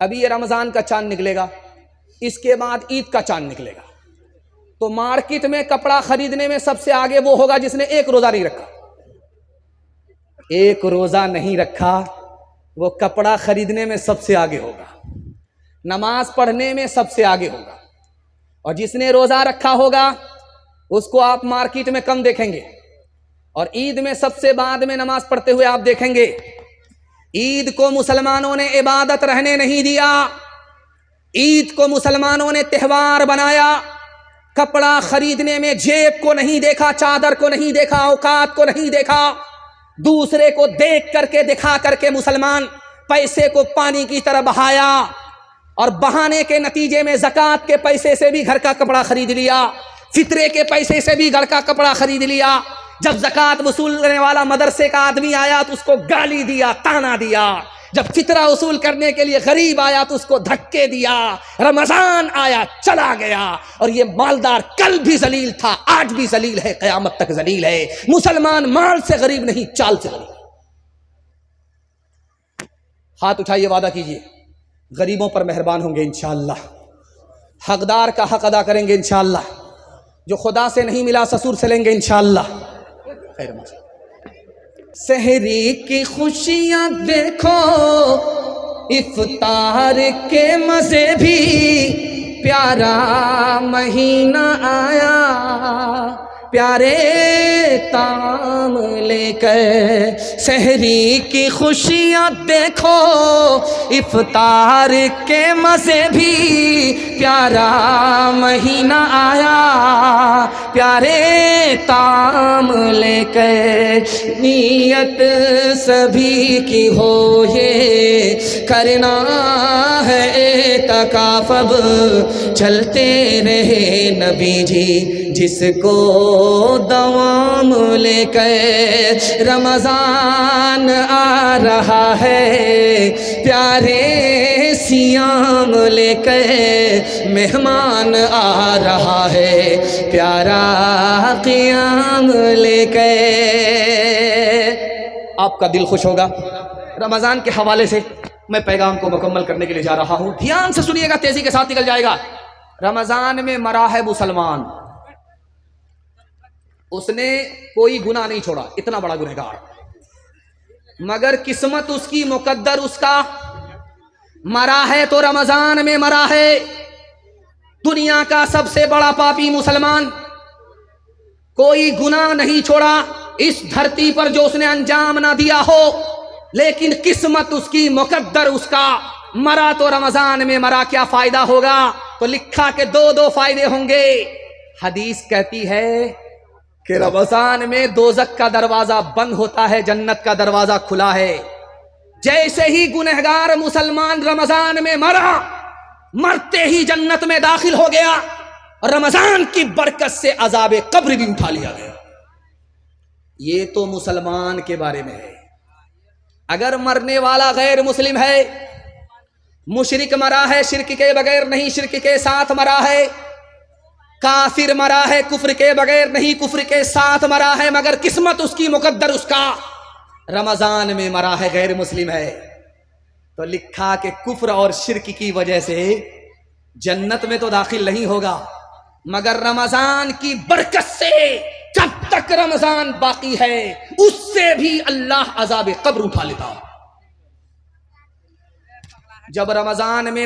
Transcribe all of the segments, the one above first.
ابھی یہ رمضان کا چاند نکلے گا، اس کے بعد عید کا چاند نکلے گا، تو مارکیٹ میں کپڑا خریدنے میں سب سے آگے وہ ہوگا جس نے ایک روزہ نہیں رکھا۔ ایک روزہ نہیں رکھا وہ کپڑا خریدنے میں سب سے آگے ہوگا، نماز پڑھنے میں سب سے آگے ہوگا، اور جس نے روزہ رکھا ہوگا اس کو آپ مارکیٹ میں کم دیکھیں گے، اور عید میں سب سے بعد میں نماز پڑھتے ہوئے آپ دیکھیں گے۔ عید کو مسلمانوں نے عبادت رہنے نہیں دیا، عید کو مسلمانوں نے تہوار بنایا۔ کپڑا خریدنے میں جیب کو نہیں دیکھا، چادر کو نہیں دیکھا، اوقات کو نہیں دیکھا، دوسرے کو دیکھ کر کے دکھا کر کے مسلمان پیسے کو پانی کی طرح بہایا، اور بہانے کے نتیجے میں زکوٰۃ کے پیسے سے بھی گھر کا کپڑا خرید لیا، فطرے کے پیسے سے بھی گھر کا کپڑا خرید لیا۔ جب زکوٰۃ وصول کرنے والا مدرسے کا آدمی آیا تو اس کو گالی دیا، تانا دیا، جب فطرہ وصول کرنے کے لیے غریب آیا تو اس کو دھکے دیا۔ رمضان آیا چلا گیا، اور یہ مالدار کل بھی ذلیل تھا، آج بھی ذلیل ہے، قیامت تک ذلیل ہے۔ مسلمان مال سے غریب نہیں، چال سے غریب۔ ہاتھ اٹھائیے، وعدہ کیجیے غریبوں پر مہربان ہوں گے انشاءاللہ، حقدار کا حق ادا کریں گے انشاءاللہ، جو خدا سے نہیں ملا سسور سے لیں گے انشاءاللہ۔ سحری کی خوشیاں دیکھو، افطار کے مزے بھی، پیارا مہینہ آیا، پیارے تام لے کر۔ سحری کی خوشیاں دیکھو، افطار کے مزے بھی، پیارا مہینہ آیا، پیارے تام لے کر۔ نیت سبھی کی ہو یہ کرنا ہے اعتکاف، اب چلتے رہے نبی جی جس کو دوام لے کر۔ رمضان آ رہا ہے پیارے سیام لے کر، مہمان آ رہا ہے پیارا قیام لے کر۔ آپ کا دل خوش ہوگا۔ رمضان کے حوالے سے میں پیغام کو مکمل کرنے کے لیے جا رہا ہوں، دھیان سے سنیے گا، تیزی کے ساتھ نکل جائے گا۔ رمضان میں مرا ہے مسلمان، اس نے کوئی گناہ نہیں چھوڑا، اتنا بڑا گنہگار، مگر قسمت اس کی، مقدر اس کا، مرا ہے تو رمضان میں مرا ہے۔ دنیا کا سب سے بڑا پاپی مسلمان، کوئی گناہ نہیں چھوڑا اس دھرتی پر جو اس نے انجام نہ دیا ہو، لیکن قسمت اس کی، مقدر اس کا، مرا تو رمضان میں مرا۔ کیا فائدہ ہوگا؟ تو لکھا کہ دو فائدے ہوں گے۔ حدیث کہتی ہے کہ رمضان میں دوزخ کا دروازہ بند ہوتا ہے، جنت کا دروازہ کھلا ہے۔ جیسے ہی گنہگار مسلمان رمضان میں مرا، مرتے ہی جنت میں داخل ہو گیا، اور رمضان کی برکت سے عذاب قبر بھی اٹھا لیا گیا۔ یہ تو مسلمان کے بارے میں ہے۔ اگر مرنے والا غیر مسلم ہے، مشرک مرا ہے، شرک کے بغیر نہیں، شرک کے ساتھ مرا ہے، کافر مرا ہے، کفر کے بغیر نہیں، کفر کے ساتھ مرا ہے، مگر قسمت اس کی، مقدر اس کا، رمضان میں مرا ہے، غیر مسلم ہے، تو لکھا کہ کفر اور شرک کی وجہ سے جنت میں تو داخل نہیں ہوگا، مگر رمضان کی برکت سے جب تک رمضان باقی ہے اس سے بھی اللہ عذاب قبر اٹھا لیتا۔ جب رمضان میں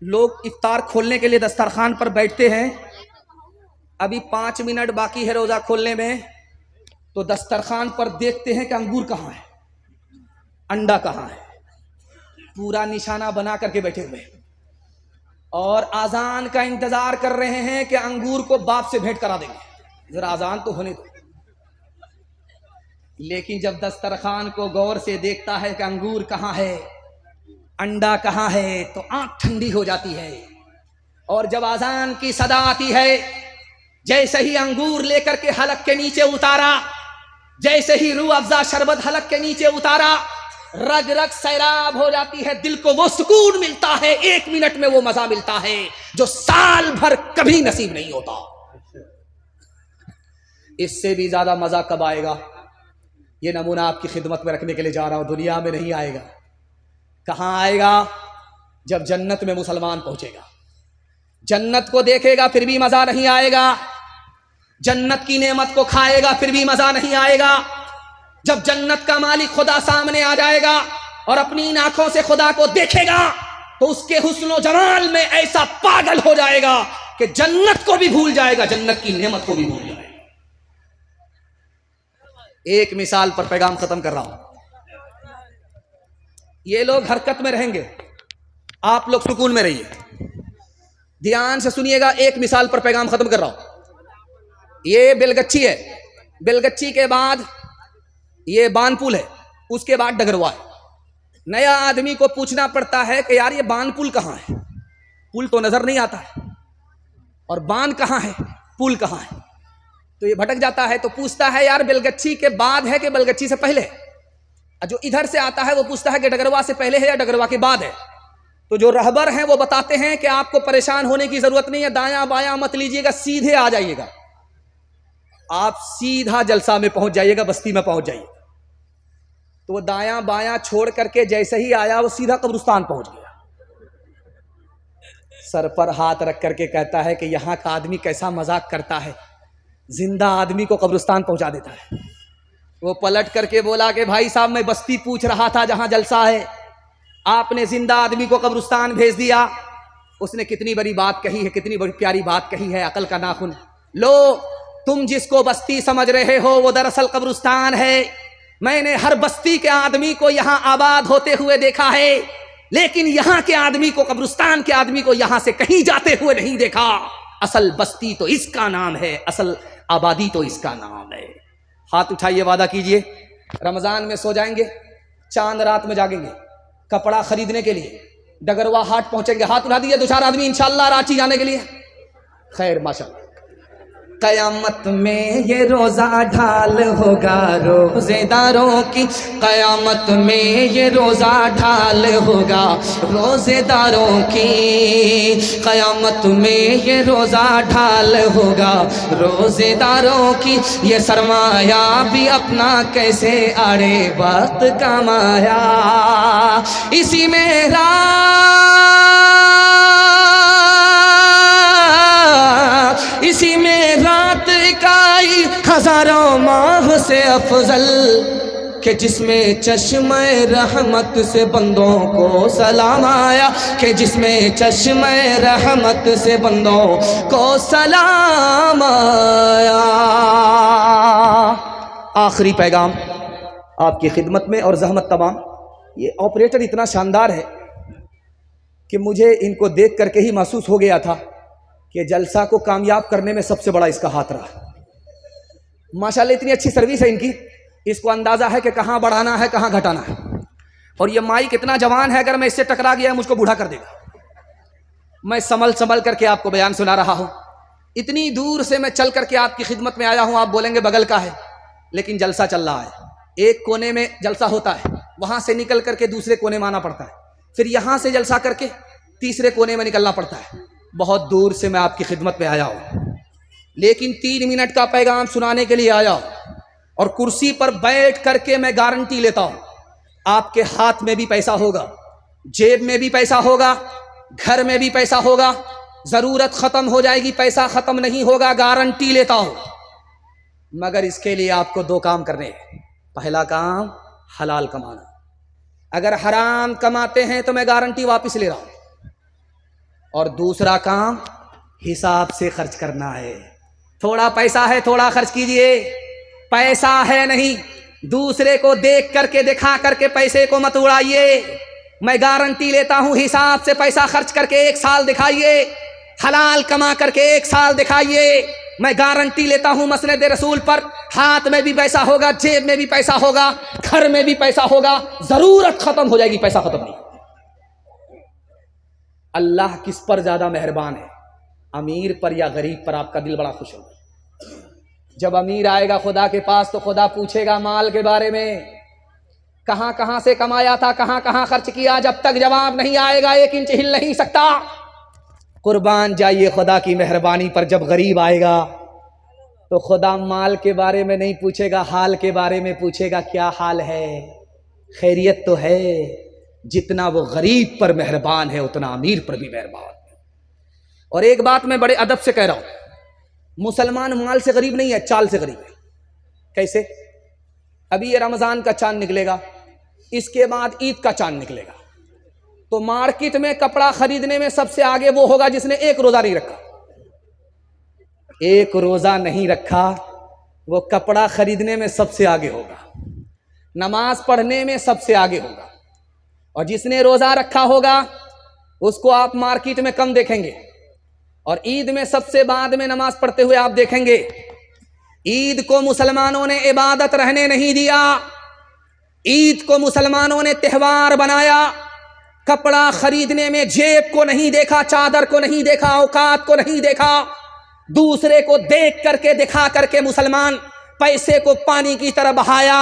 لوگ افطار کھولنے کے لیے دسترخوان پر بیٹھتے ہیں، ابھی 5 منٹ باقی ہے روزہ کھولنے میں، تو دسترخوان پر دیکھتے ہیں کہ انگور کہاں ہے، انڈا کہاں ہے، پورا نشانہ بنا کر کے بیٹھے ہوئے، اور اذان کا انتظار کر رہے ہیں کہ انگور کو باپ سے بھیٹ کرا دیں گے، ذرا اذان تو ہونے دو۔ لیکن جب دسترخوان کو غور سے دیکھتا ہے کہ انگور کہاں ہے، انڈا کہاں ہے، تو آنکھ ٹھنڈی ہو جاتی ہے، اور جب اذان کی صدا آتی ہے، جیسے ہی انگور لے کر کے حلق کے نیچے اتارا، جیسے ہی روح افزا شربت حلق کے نیچے اتارا، رگ رگ سیراب ہو جاتی ہے، دل کو وہ سکون ملتا ہے، 1 منٹ میں وہ مزہ ملتا ہے جو سال بھر کبھی نصیب نہیں ہوتا۔ اس سے بھی زیادہ مزہ کب آئے گا؟ یہ نمونہ آپ کی خدمت میں رکھنے کے لیے جا رہا ہوں، دنیا میں نہیں آئے گا۔ کہاں آئے گا؟ جب جنت میں مسلمان پہنچے گا، جنت کو دیکھے گا پھر بھی مزہ نہیں آئے گا، جنت کی نعمت کو کھائے گا پھر بھی مزہ نہیں آئے گا، جب جنت کا مالک خدا سامنے آ جائے گا اور اپنی ان آنکھوں سے خدا کو دیکھے گا تو اس کے حسن و جمال میں ایسا پاگل ہو جائے گا کہ جنت کو بھی بھول جائے گا، جنت کی نعمت کو بھی بھول جائے گا۔ ایک مثال پر پیغام ختم کر رہا ہوں۔ یہ لوگ حرکت میں رہیں گے، آپ لوگ سکون میں رہیے، دھیان سے سنیے گا، ایک مثال پر پیغام ختم کر رہا ہوں۔ یہ بیلگچی ہے، بیلگچی کے بعد یہ بانپول ہے، اس کے بعد ڈگروا ہے۔ نیا آدمی کو پوچھنا پڑتا ہے کہ یار یہ بانپول کہاں ہے، پل تو نظر نہیں آتا ہے، اور باندھ کہاں ہے، پل کہاں ہے، تو یہ بھٹک جاتا ہے، تو پوچھتا ہے یار بیلگچی کے بعد ہے کہ بیلگچی سے پہلے؟ جو ادھر سے آتا ہے وہ پوچھتا ہے کہ ڈگروا سے پہلے ہے یا ڈگروا کے بعد ہے؟ تو جو رہبر ہیں وہ بتاتے ہیں کہ آپ کو پریشان ہونے کی ضرورت نہیں ہے، دایاں بایاں مت لیجیے گا، سیدھے آ جائیے گا، آپ سیدھا جلسہ میں پہنچ جائیے گا، بستی میں پہنچ جائیے گا۔ تو وہ دایاں بایاں چھوڑ کر کے جیسے ہی آیا وہ سیدھا قبرستان پہنچ گیا، سر پر ہاتھ رکھ کر کے کہتا ہے کہ یہاں کا آدمی کیسا مذاق کرتا ہے، زندہ آدمی کو قبرستان پہنچا دیتا ہے۔ وہ پلٹ کر کے بولا کہ بھائی صاحب میں بستی پوچھ رہا تھا جہاں جلسہ ہے، آپ نے زندہ آدمی کو قبرستان بھیج دیا۔ اس نے کتنی بڑی بات کہی ہے، کتنی بڑی پیاری بات کہی ہے، عقل کا ناخن۔ لو تم جس کو بستی سمجھ رہے ہو وہ دراصل قبرستان ہے۔ میں نے ہر بستی کے آدمی کو یہاں آباد ہوتے ہوئے دیکھا ہے، لیکن یہاں کے آدمی کو، قبرستان کے آدمی کو یہاں سے کہیں جاتے ہوئے نہیں دیکھا۔ اصل بستی تو اس کا نام ہے، اصل آبادی تو اس کا نام ہے۔ ہاتھ اٹھائیے، وعدہ کیجئے رمضان میں سو جائیں گے، چاند رات میں جاگیں گے، کپڑا خریدنے کے لیے ڈگروا ہاٹ پہنچیں گے۔ ہاتھ اٹھا دیجئے، دو چار آدمی انشاءاللہ رانچی جانے کے لیے۔ خیر، ماشاءاللہ۔ قیامت میں یہ روزہ ڈھال ہوگا روزے داروں کی، قیامت میں یہ روزہ ڈھال ہوگا روزے داروں کی، قیامت میں یہ روزہ ڈھال ہوگا روزے داروں کی۔ یہ سرمایہ بھی اپنا کیسے آڑے وقت کمایا، اسی میں اسی میں رات اکائی ہزاروں ماہ سے افضل، کہ جس میں چشمہ رحمت سے بندوں کو سلام آیا، کہ جس میں چشمہ رحمت سے بندوں کو سلام آیا۔ آخری پیغام آپ کی خدمت میں، اور زحمت تمام۔ یہ آپریٹر اتنا شاندار ہے کہ مجھے ان کو دیکھ کر کے ہی محسوس ہو گیا تھا کہ جلسہ کو کامیاب کرنے میں سب سے بڑا اس کا ہاتھ رہا۔ ماشاءاللہ اتنی اچھی سروس ہے ان کی، اس کو اندازہ ہے کہ کہاں بڑھانا ہے کہاں گھٹانا ہے، اور یہ مائک اتنا جوان ہے، اگر میں اس سے ٹکرا گیا مجھ کو بوڑھا کر دے گا۔ میں سنبھل کر کے آپ کو بیان سنا رہا ہوں، اتنی دور سے میں چل کر کے آپ کی خدمت میں آیا ہوں، آپ بولیں گے بغل کا ہے، لیکن جلسہ چل رہا ہے۔ ایک کونے میں جلسہ ہوتا ہے، وہاں سے نکل کر کے دوسرے کونے میں آنا پڑتا ہے، پھر یہاں سے جلسہ کر کے تیسرے کونے میں نکلنا پڑتا ہے۔ بہت دور سے میں آپ کی خدمت میں آیا ہوں، لیکن 3 منٹ کا پیغام سنانے کے لیے آیا ہوں، اور کرسی پر بیٹھ کر کے میں گارنٹی لیتا ہوں آپ کے ہاتھ میں بھی پیسہ ہوگا، جیب میں بھی پیسہ ہوگا، گھر میں بھی پیسہ ہوگا، ضرورت ختم ہو جائے گی پیسہ ختم نہیں ہوگا، گارنٹی لیتا ہوں۔ مگر اس کے لیے آپ کو 2 کام کرنے ہیں۔ پہلا کام حلال کمانا، اگر حرام کماتے ہیں تو میں گارنٹی واپس لے رہا ہوں، اور دوسرا کام حساب سے خرچ کرنا ہے۔ تھوڑا پیسہ ہے تھوڑا خرچ کیجئے، پیسہ ہے نہیں، دوسرے کو دیکھ کر کے دکھا کر کے پیسے کو مت اڑائیے۔ میں گارنٹی لیتا ہوں حساب سے پیسہ خرچ کر کے 1 سال دکھائیے، حلال کما کر کے 1 سال دکھائیے۔ میں گارنٹی لیتا ہوں مسند رسول پر، ہاتھ میں بھی پیسہ ہوگا، جیب میں بھی پیسہ ہوگا، گھر میں بھی پیسہ ہوگا، ضرورت ختم ہو جائے گی، پیسہ ختم نہیں۔ اللہ کس پر زیادہ مہربان ہے، امیر پر یا غریب پر؟ آپ کا دل بڑا خوش ہوگا۔ جب امیر آئے گا خدا کے پاس تو خدا پوچھے گا مال کے بارے میں، کہاں کہاں سے کمایا تھا، کہاں کہاں خرچ کیا؟ جب تک جواب نہیں آئے گا 1 انچ ہل نہیں سکتا۔ قربان جائیے خدا کی مہربانی پر، جب غریب آئے گا تو خدا مال کے بارے میں نہیں پوچھے گا، حال کے بارے میں پوچھے گا، کیا حال ہے، خیریت تو ہے؟ جتنا وہ غریب پر مہربان ہے اتنا امیر پر بھی مہربان ہے۔ اور ایک بات میں بڑے ادب سے کہہ رہا ہوں، مسلمان مال سے غریب نہیں ہے، چال سے غریب ہے۔ کیسے؟ ابھی یہ رمضان کا چاند نکلے گا، اس کے بعد عید کا چاند نکلے گا، تو مارکیٹ میں کپڑا خریدنے میں سب سے آگے وہ ہوگا جس نے ایک روزہ نہیں رکھا۔ ایک روزہ نہیں رکھا وہ کپڑا خریدنے میں سب سے آگے ہوگا، نماز پڑھنے میں سب سے آگے ہوگا، اور جس نے روزہ رکھا ہوگا اس کو آپ مارکیٹ میں کم دیکھیں گے، اور عید میں سب سے بعد میں نماز پڑھتے ہوئے آپ دیکھیں گے۔ عید کو مسلمانوں نے عبادت رہنے نہیں دیا، عید کو مسلمانوں نے تہوار بنایا۔ کپڑا خریدنے میں جیب کو نہیں دیکھا، چادر کو نہیں دیکھا، اوقات کو نہیں دیکھا، دوسرے کو دیکھ کر کے دکھا کر کے مسلمان پیسے کو پانی کی طرح بہایا،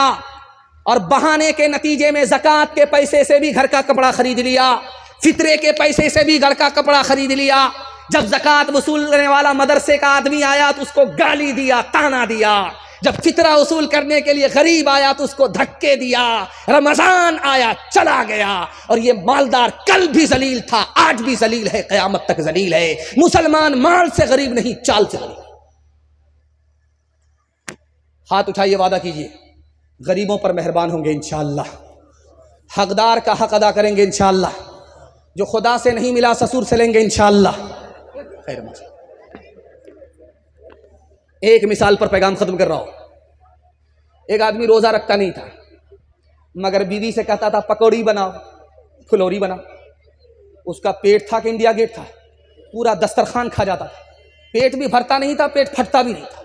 اور بہانے کے نتیجے میں زکوٰۃ کے پیسے سے بھی گھر کا کپڑا خرید لیا، فطرے کے پیسے سے بھی گھر کا کپڑا خرید لیا۔ جب زکوٰۃ وصول کرنے والا مدرسے کا آدمی آیا تو اس کو گالی دیا، تانا دیا۔ جب فطرہ وصول کرنے کے لیے غریب آیا تو اس کو دھکے دیا۔ رمضان آیا چلا گیا، اور یہ مالدار کل بھی ذلیل تھا، آج بھی ذلیل ہے، قیامت تک ذلیل ہے۔ مسلمان مال سے غریب نہیں، چال سے غریب۔ ہاتھ اٹھائیے، وعدہ کیجیے غریبوں پر مہربان ہوں گے انشاءاللہ، حقدار کا حق ادا کریں گے انشاءاللہ، جو خدا سے نہیں ملا سسور سے لیں گے انشاءاللہ۔ خیر مجھے ایک مثال پر پیغام ختم کر رہا ہوں۔ ایک آدمی روزہ رکھتا نہیں تھا، مگر بیوی سے کہتا تھا پکوڑی بناؤ، پھلوری بناؤ۔ اس کا پیٹ تھا کہ انڈیا گیٹ تھا، پورا دسترخوان کھا جاتا تھا، پیٹ بھی بھرتا نہیں تھا، پیٹ پھٹتا بھی نہیں تھا۔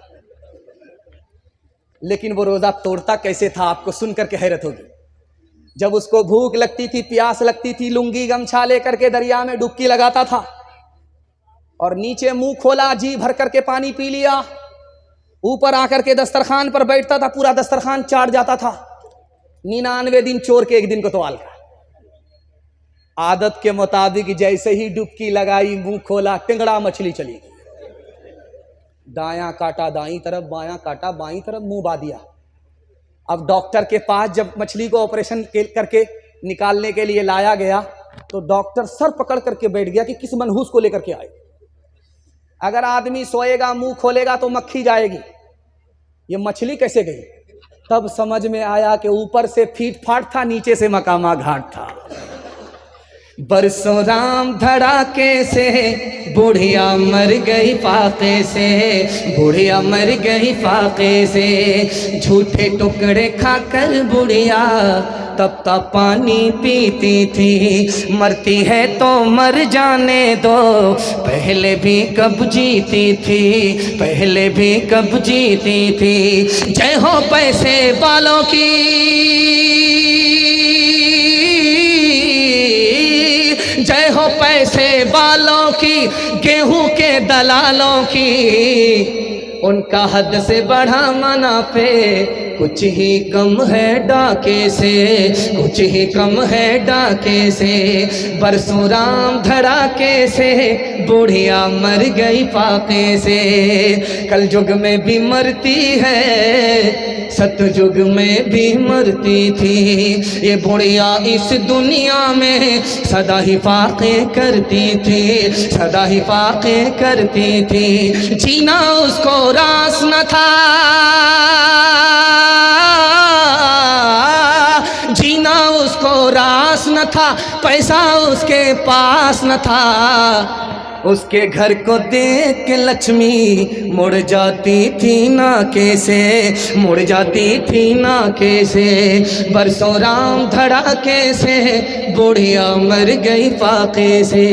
لیکن وہ روزہ توڑتا کیسے تھا، آپ کو سن کر کے حیرت ہوگی۔ جب اس کو بھوک لگتی تھی، پیاس لگتی تھی، لنگی گمچھا لے کر کے دریا میں ڈبکی لگاتا تھا، اور نیچے منہ کھولا، جی بھر کر کے پانی پی لیا، اوپر آ کر کے دسترخوان پر بیٹھتا تھا، پورا دسترخوان چاٹ جاتا تھا۔ 99 دن چور کے ایک دن کوتوال کا۔ عادت کے مطابق جیسے ہی ڈبکی لگائی، منہ کھولا، ٹنگڑا مچھلی چلی گئی، دایاں کاٹا دائیں طرف، بایاں کاٹا بائیں طرف، منہ با دیا۔ اب ڈاکٹر کے پاس جب مچھلی کو آپریشن کر کے نکالنے کے لیے لایا گیا تو ڈاکٹر سر پکڑ کر کے بیٹھ گیا کہ کس منحوس کو لے کر کے آئے۔ اگر آدمی سوئے گا، منہ کھولے گا تو مکھی جائے گی، یہ مچھلی کیسے گئی؟ تب سمجھ میں آیا کہ اوپر سے پھیٹ پھاٹ تھا، نیچے سے مقامہ گھاٹ تھا۔ برسوں رام دھڑاکے سے بڑھیا مر گئی فاقے سے، بڑھیا مر گئی فاقے سے، جھوٹے ٹکڑے کھا کر بڑھیا تب تک پانی پیتی تھی، مرتی ہے تو مر جانے دو، پہلے بھی کب جیتی تھی، پہلے بھی کب جیتی تھی۔ جے ہو پیسے والوں کی، جے ہو پیسے والوں کی، گیہوں کے دلالوں کی، ان کا حد سے بڑھا منافع کچھ ہی کم ہے ڈاکے سے، کچھ ہی کم ہے ڈاکے سے۔ برسوں رام دھڑاکے سے بڑھیا مر گئی فاقے سے، کل جگ میں بھی مرتی ہے، ست جگ میں بھی مرتی تھی، یہ بڑھیا اس دنیا میں سدا ہی فاقے کرتی تھی، سدا ہی فاقے کرتی تھی۔ جینا اس کو راس نہ تھا، جینا اس کو راس نہ تھا، پیسہ اس کے پاس نہ تھا، اس کے گھر کو دیکھ کے لکشمی مڑ جاتی تھی ناکے سے، مڑ جاتی تھی ناکے سے۔ برسوں رام دھڑاکے سے بڑھیا مر گئی فاقے سے۔